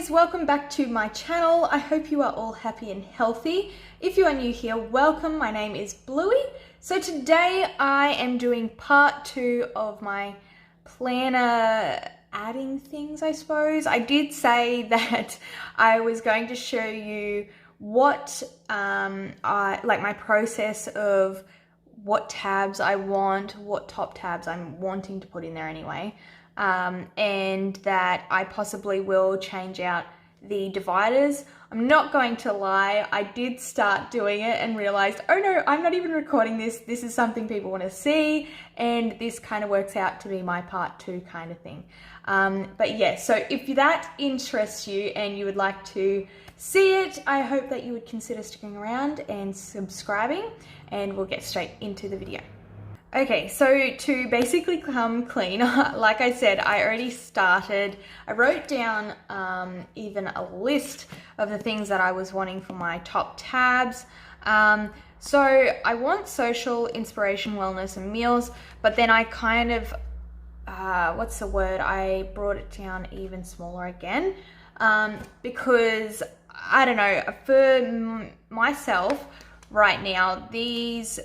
Welcome back to my channel. I hope you are all happy and healthy. If you are new here, welcome. My name is Bluey. So today I am doing part 2 of my planner adding things, I suppose. I did say that I was going to show you what my process of what tabs I want, what top tabs I'm wanting to put in there anyway. And that I possibly will change out the dividers. I'm not going to lie, I did start doing it and realized, oh no, I'm not even recording this. This is something people want to see, and this kind of works out to be my part 2 kind of thing. But yeah, so if that interests you and you would like to see it, I hope that you would consider sticking around and subscribing, and we'll get straight into the video. Okay, so to basically come clean, like I said, I already started. I wrote down even a list of the things that I was wanting for my top tabs. So I want social, inspiration, wellness, and meals, but then I kind of, what's the word? I brought it down even smaller again, because I don't know, for myself right now, these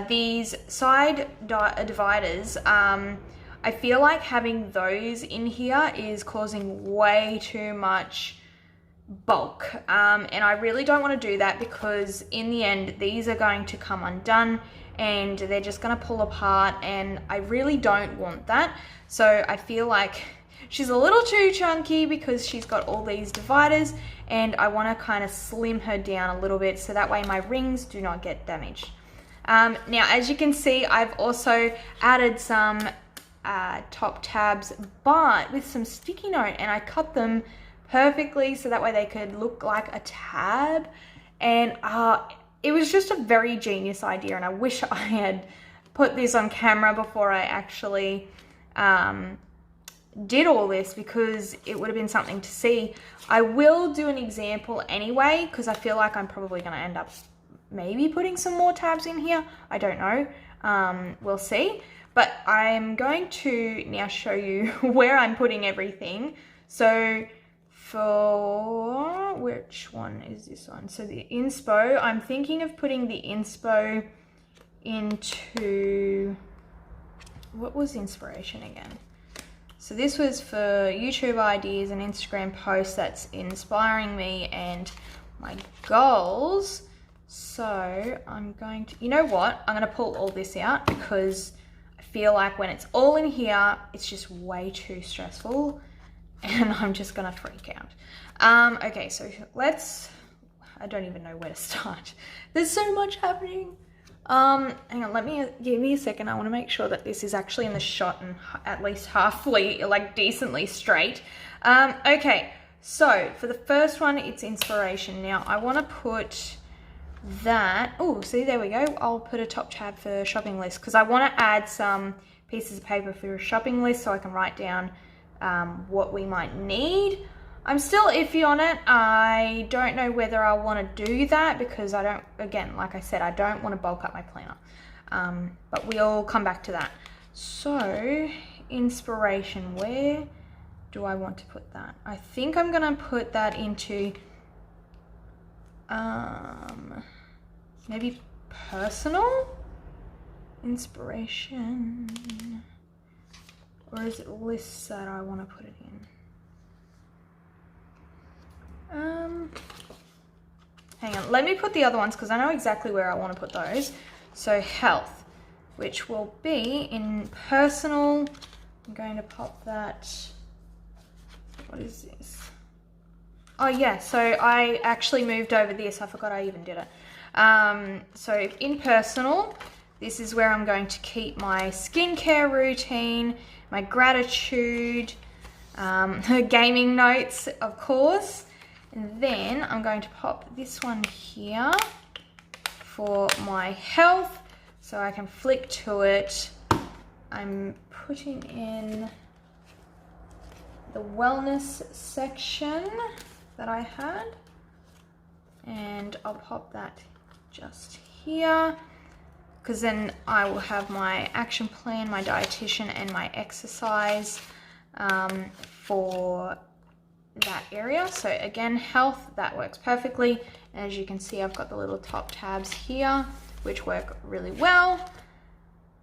these side dividers, I feel like having those in here is causing way too much bulk, and I really don't want to do that, because in the end these are going to come undone and they're just going to pull apart, and I really don't want that. So I feel like she's a little too chunky because she's got all these dividers, and I want to kind of slim her down a little bit so that way my rings do not get damaged. Now, as you can see, I've also added some top tabs, but with some sticky note, and I cut them perfectly so that way they could look like a tab. And it was just a very genius idea, and I wish I had put this on camera before I actually did all this, because it would have been something to see. I will do an example anyway, because I feel like I'm probably going to end up maybe putting some more tabs in here. I don't know. We'll see. But I'm going to now show you where I'm putting everything. So for which one is this one? So the inspo, I'm thinking of putting the inspo into, what was inspiration again? So this was for YouTube ideas and Instagram posts that's inspiring me and my goals. So I'm going to, you know what? I'm going to pull all this out, because I feel like when it's all in here, it's just way too stressful and I'm just going to freak out. Okay, so I don't even know where to start. There's so much happening. Hang on, give me a second. I want to make sure that this is actually in the shot and at least halfway, like decently straight. Okay, so for the first one, it's inspiration. Now I want to put that, oh, see, there we go. I'll put a top tab for shopping list, because I want to add some pieces of paper for a shopping list so I can write down what we might need. I'm still iffy on it. I don't know whether I want to do that, because I don't, again, like I said, I don't want to bulk up my planner. But we'll come back to that. So, inspiration, where do I want to put that? I think I'm going to put that into, maybe personal inspiration. Or is it lists that I want to put it in? Hang on, let me put the other ones, because I know exactly where I want to put those. So health, which will be in personal. I'm going to pop that. What is this? Oh yeah, so I actually moved over this. I forgot I even did it. So in personal, this is where I'm going to keep my skincare routine, my gratitude, gaming notes, of course. And then I'm going to pop this one here for my health, so I can flick to it. I'm putting in the wellness section that I had. and I'll pop that just here, because then I will have my action plan, my dietitian, and my exercise for that area. So again, health, that works perfectly. And as you can see, I've got the little top tabs here, which work really well.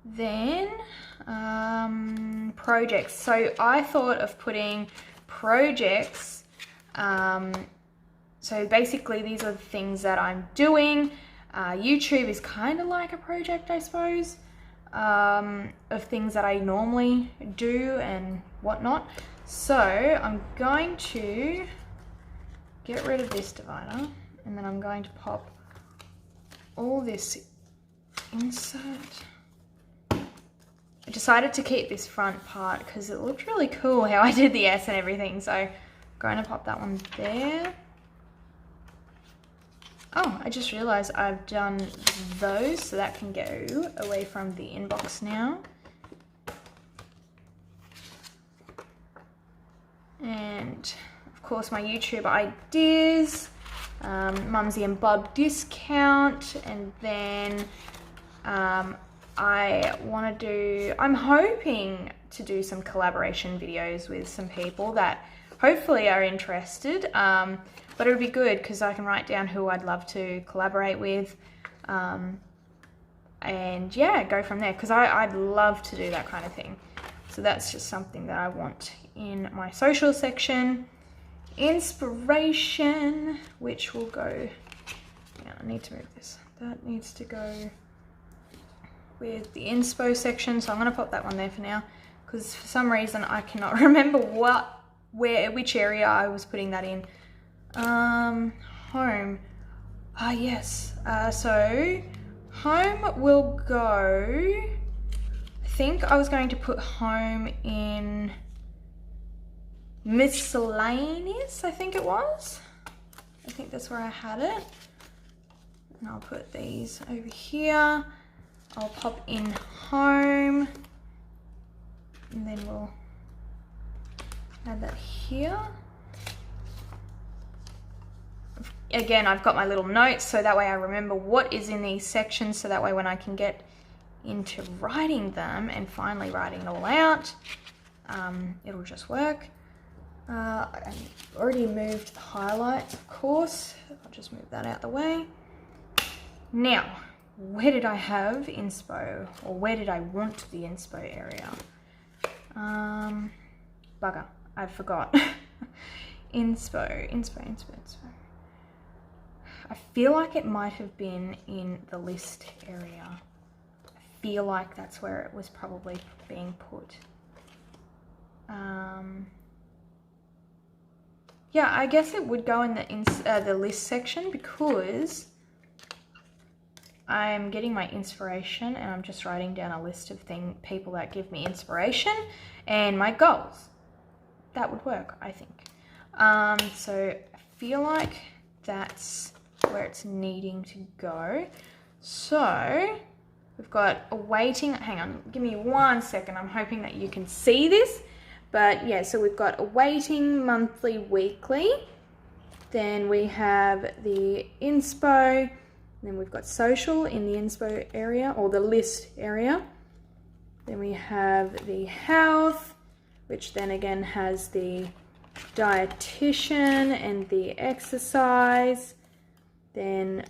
Then projects. So I thought of putting projects. So basically these are the things that I'm doing. YouTube is kind of like a project, I suppose, of things that I normally do and whatnot. So I'm going to get rid of this divider, and then I'm going to pop all this insert. I decided to keep this front part because it looked really cool how I did the S and everything. So I'm going to pop that one there. Oh, I just realized I've done those, so that can go away from the inbox now. And of course my YouTube ideas, Mumsy Bub discount, and then I'm hoping to do some collaboration videos with some people that hopefully are interested. But it would be good because I can write down who I'd love to collaborate with, and yeah, go from there, because I'd love to do that kind of thing. So that's just something that I want in my social section. Inspiration, which will go, yeah, I need to move this. That needs to go with the inspo section, so I'm going to pop that one there for now, because for some reason I cannot remember which area I was putting that in. Home. Yes. So home will go, I think I was going to put home in miscellaneous, I think it was. I think that's where I had it. And I'll put these over here. I'll pop in home, and then we'll add that here. Again, I've got my little notes, so that way I remember what is in these sections, so that way when I can get into writing them and finally writing it all out, it'll just work. I already moved the highlights, of course. I'll just move that out the way. Now, where did I have inspo, or where did I want the inspo area? Bugger, I forgot. inspo. I feel like it might have been in the list area. I feel like that's where it was probably being put. Yeah, I guess it would go in the list section, because I'm getting my inspiration and I'm just writing down a list of people that give me inspiration and my goals. That would work, I think. So I feel like that's where it's needing to go. So we've got a waiting, hang on, give me 1 second. I'm hoping that you can see this, but yeah, so we've got a waiting, monthly, weekly. Then we have the inspo, then we've got social in the inspo area, or the list area. Then we have the health, which then again has the dietitian and the exercise. Then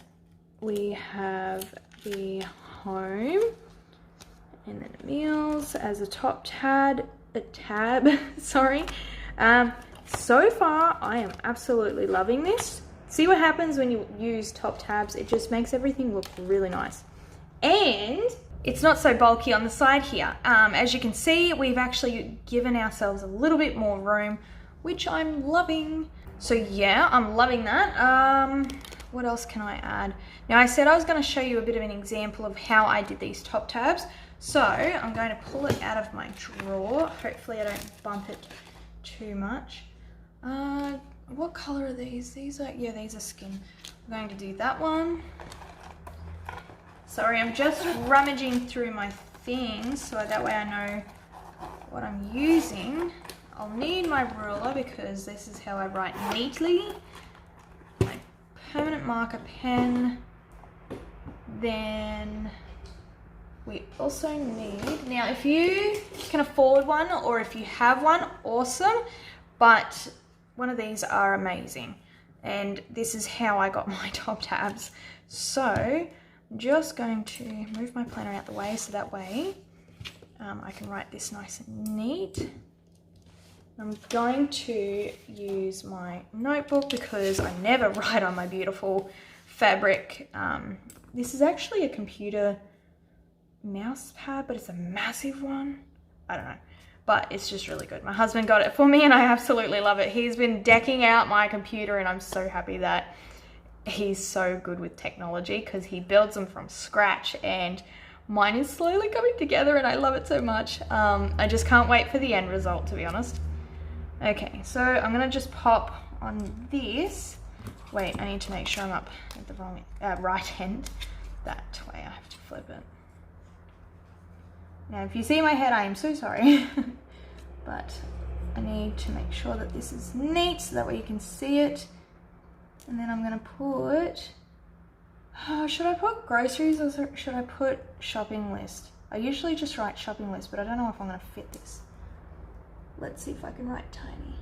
we have the home, and then meals as a top tab, sorry. So far I am absolutely loving this. See what happens when you use top tabs, it just makes everything look really nice. And it's not so bulky on the side here. As you can see, we've actually given ourselves a little bit more room, which I'm loving. So yeah, I'm loving that. What else can I add? Now, I said I was going to show you a bit of an example of how I did these top tabs. So I'm going to pull it out of my drawer. Hopefully I don't bump it too much. What color are these? These are, yeah, these are skin. I'm going to do that one. Sorry, I'm just rummaging through my things so that way I know what I'm using. I'll need my ruler because this is how I write neatly. My permanent permanent marker pen. Then we also need, now if you can afford one or if you have one, awesome, but one of these are amazing. And this is how I got my top tabs. So I'm just going to move my planner out the way so that way I can write this nice and neat. I'm going to use my notebook because I never write on my beautiful fabric. This is actually a computer mouse pad, but it's a massive one. I don't know, but it's just really good. My husband got it for me and I absolutely love it. He's been decking out my computer and I'm so happy that he's so good with technology because he builds them from scratch, and mine is slowly coming together and I love it so much. I just can't wait for the end result, to be honest. Okay, so I'm gonna just pop on this. Wait, I need to make sure I'm up at the wrong right end. That way I have to flip it. Now, if you see my head, I am so sorry. But I need to make sure that this is neat so that way you can see it. And then I'm gonna put, should I put groceries or should I put shopping list? I usually just write shopping list, but I don't know if I'm gonna fit this. Let's see if I can write tiny.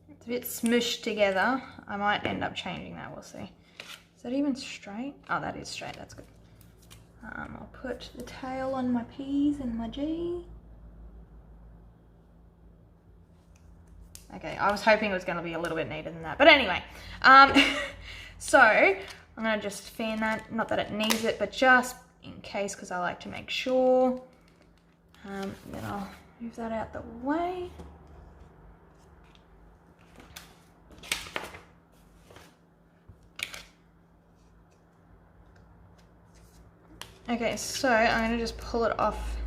It's a bit smushed together. I might end up changing that, we'll see. Is that even straight? Oh, that is straight, that's good. I'll put the tail on my P's and my G. Okay, I was hoping it was going to be a little bit neater than that. But anyway, so I'm going to just fan that. Not that it needs it, but just in case, because I like to make sure. Then I'll move that out the way. Okay, so I'm going to just pull it off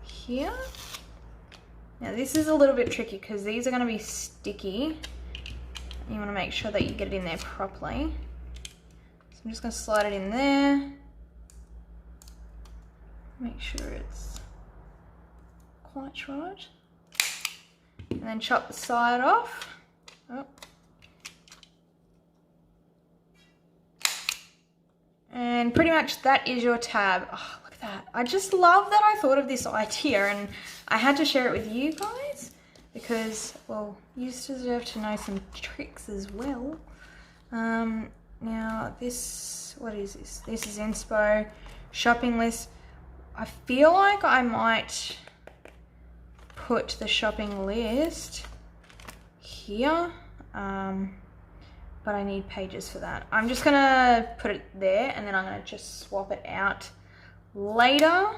here. Now this is a little bit tricky because these are going to be sticky. You want to make sure that you get it in there properly. So I'm just going to slide it in there. Make sure it's quite right. And then chop the side off. Oh. And pretty much that is your tab. Oh, look at that. I just love that I thought of this idea and I had to share it with you guys because, well, you deserve to know some tricks as well. Now this, what is this? This is inspo, shopping list. I feel like I might put the shopping list here. But I need pages for that. I'm just gonna put it there and then I'm gonna just swap it out later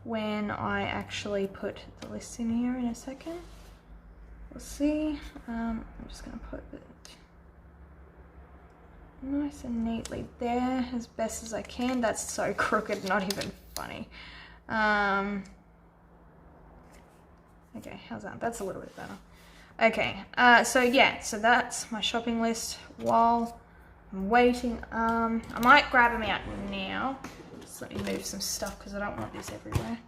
when I actually put the list in here in a second. We'll see. I'm just gonna put it nice and neatly there as best as I can. That's so crooked, not even funny. Okay, how's that? That's a little bit better. Okay, so yeah, so that's my shopping list while I'm waiting. I might grab them out now. Just let me move some stuff because I don't want this everywhere.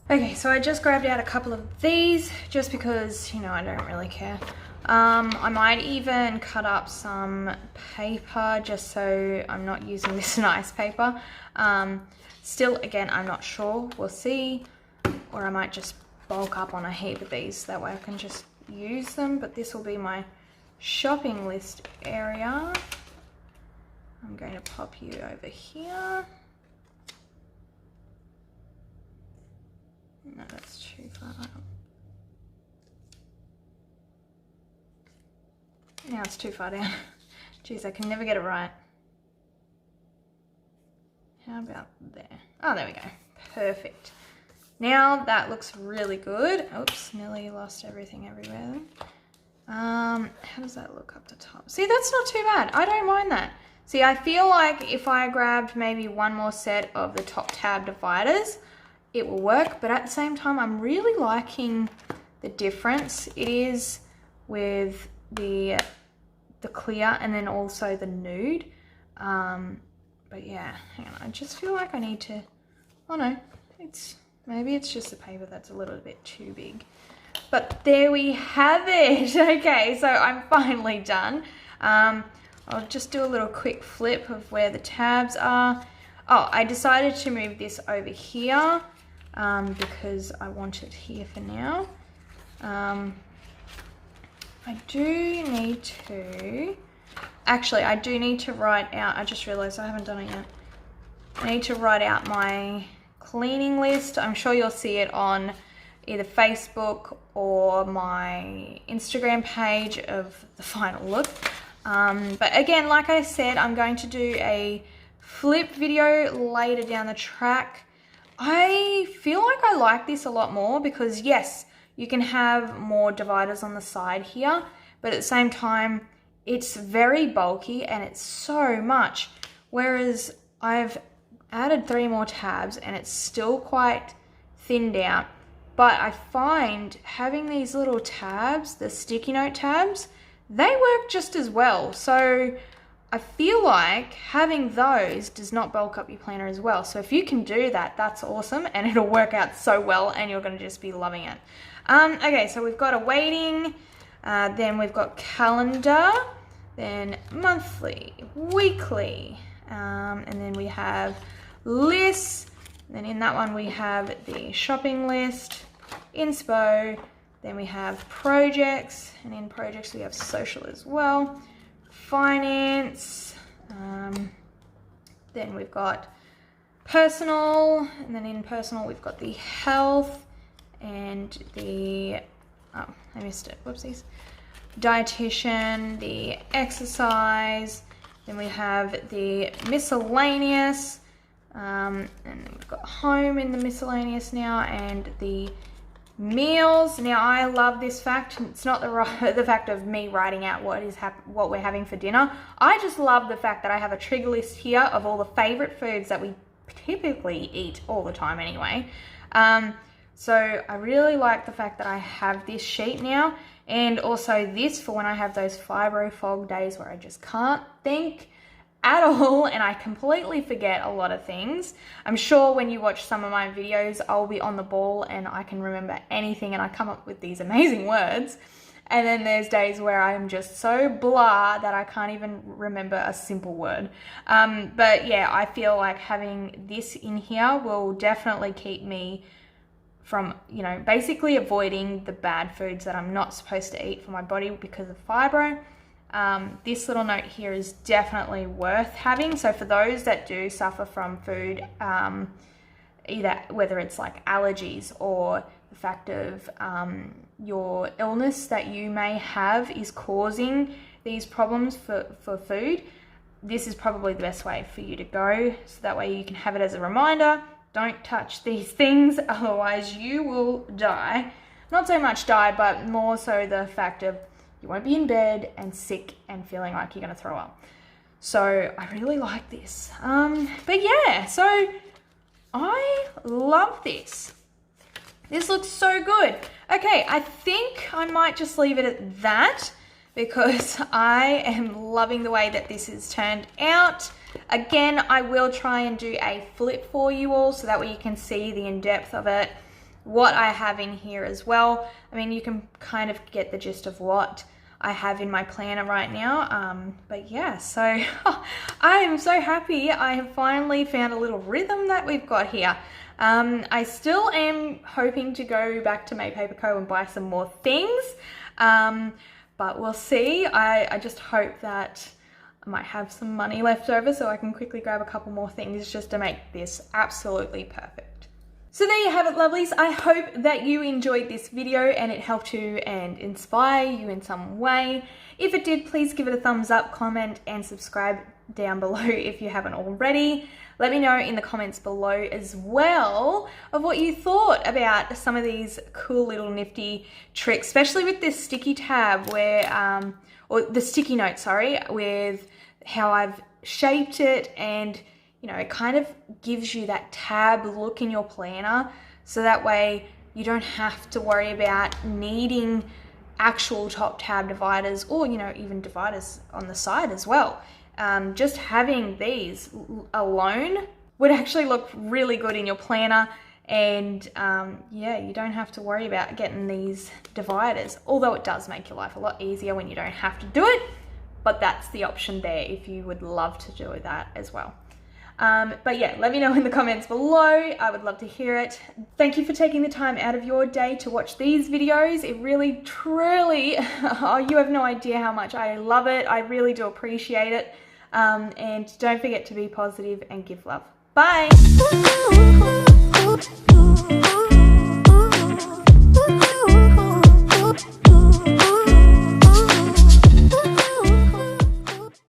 Okay, so I just grabbed out a couple of these just because, you know, I don't really care. I might even cut up some paper just so I'm not using this nice paper. Still, again, I'm not sure. We'll see. Or I might just bulk up on a heap of these. That way I can just use them, but this will be my shopping list area. I'm going to pop you over here. No, that's too far up. Now it's too far down. Jeez, I can never get it right. How about there? Oh, there we go. Perfect. Now that looks really good. Oops, nearly lost everything everywhere. How does that look up the top? See, that's not too bad. I don't mind that. See, I feel like if I grabbed maybe one more set of the top tab dividers, it will work. But at the same time, I'm really liking the difference it is with the clear and then also the nude. But yeah, hang on, I just feel like I need to, oh no, maybe it's just the paper that's a little bit too big. But there we have it. Okay, so I'm finally done. I'll just do a little quick flip of where the tabs are. Oh, I decided to move this over here because I want it here for now. I do need to write out, I just realized I haven't done it yet. I need to write out my cleaning list. I'm sure you'll see it on either Facebook or my Instagram page of the final look. But again, like I said, I'm going to do a flip video later down the track. I feel like I like this a lot more because yes, you can have more dividers on the side here, but at the same time, it's very bulky and it's so much. Whereas I've added 3 more tabs and it's still quite thinned out. But I find having these little tabs, the sticky note tabs, they work just as well. So I feel like having those does not bulk up your planner as well. So if you can do that, that's awesome and it'll work out so well and you're gonna just be loving it. Okay, so we've got a weighting, then we've got calendar, then monthly, weekly, and then we have lists. Then in that one we have the shopping list, inspo, then we have projects, and in projects we have social as well, finance, then we've got personal, and then in personal we've got the health and the, oh, I missed it, whoopsies, dietitian, the exercise, then we have the miscellaneous, and then we've got home in the miscellaneous now, and the meals. Now I love this fact. It's not the fact of me writing out what we're having for dinner. I just love the fact that I have a trigger list here of all the favorite foods that we typically eat all the time anyway. So I really like the fact that I have this sheet now, and also this for when I have those fibro fog days where I just can't think at all and I completely forget a lot of things. I'm sure when you watch some of my videos, I'll be on the ball and I can remember anything and I come up with these amazing words. And then there's days where I'm just so blah that I can't even remember a simple word. But yeah, I feel like having this in here will definitely keep me from, you know, basically avoiding the bad foods that I'm not supposed to eat for my body because of fibro. This little note here is definitely worth having. So for those that do suffer from food, either whether it's like allergies or the fact of your illness that you may have is causing these problems for food, this is probably the best way for you to go. So that way you can have it as a reminder. Don't touch these things, otherwise you will die. Not so much die, but more so the fact of you won't be in bed and sick and feeling like you're going to throw up. So I really like this. But yeah, so I love this. This looks so good. Okay, I think I might just leave it at that because I am loving the way that this has turned out. Again, I will try and do a flip for you all so that way you can see the in-depth of it, what I have in here as well. I mean, you can kind of get the gist of what I have in my planner right now. But yeah, so I am so happy. I have finally found a little rhythm that we've got here. I still am hoping to go back to May Paper Co and buy some more things, but we'll see. I just hope that I might have some money left over so I can quickly grab a couple more things just to make this absolutely perfect. So there you have it, lovelies. I hope that you enjoyed this video and it helped you and inspire you in some way. If it did, please give it a thumbs up, comment and subscribe down below if you haven't already. Let me know in the comments below as well of what you thought about some of these cool little nifty tricks, especially with this sticky tab where, or the sticky note, sorry, with how I've shaped it, and you know, it kind of gives you that tab look in your planner, so that way you don't have to worry about needing actual top tab dividers, or you know, even dividers on the side as well. just having these alone would actually look really good in your planner. And yeah, you don't have to worry about getting these dividers, although it does make your life a lot easier when you don't have to do it. But that's the option there if you would love to do that as well. But yeah, let me know in the comments below. I would love to hear it. Thank you for taking the time out of your day to watch these videos. It really, truly, oh, you have no idea how much I love it. I really do appreciate it. And don't forget to be positive and give love. Bye.